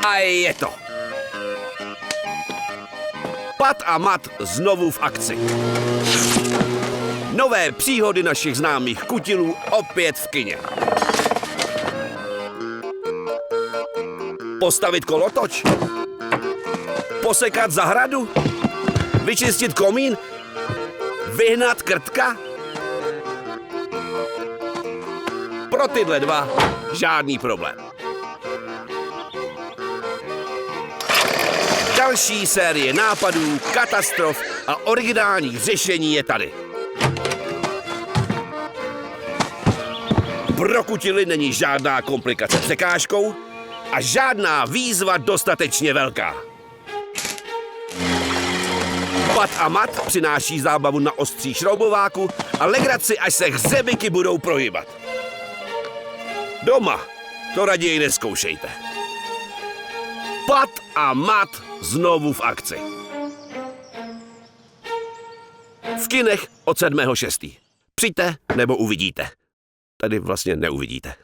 A je to. Pat a Mat znovu v akci. Nové příhody našich známých kutilů opět v kině. Postavit kolotoč? Posekat zahradu? Vyčistit komín? Vyhnat krtka? Pro tyhle dva žádný problém. Další série nápadů, katastrof a originálních řešení je tady. Pro kutily není žádná komplikace překážkou a žádná výzva dostatečně velká. Pat a Mat přináší zábavu na ostří šroubováku a legraci, až se hřebiky budou prohýbat. Doma to raději nezkoušejte. Pat a Mat znovu v akci. V kinech od 7.6. Přijďte nebo uvidíte. Tady vlastně neuvidíte.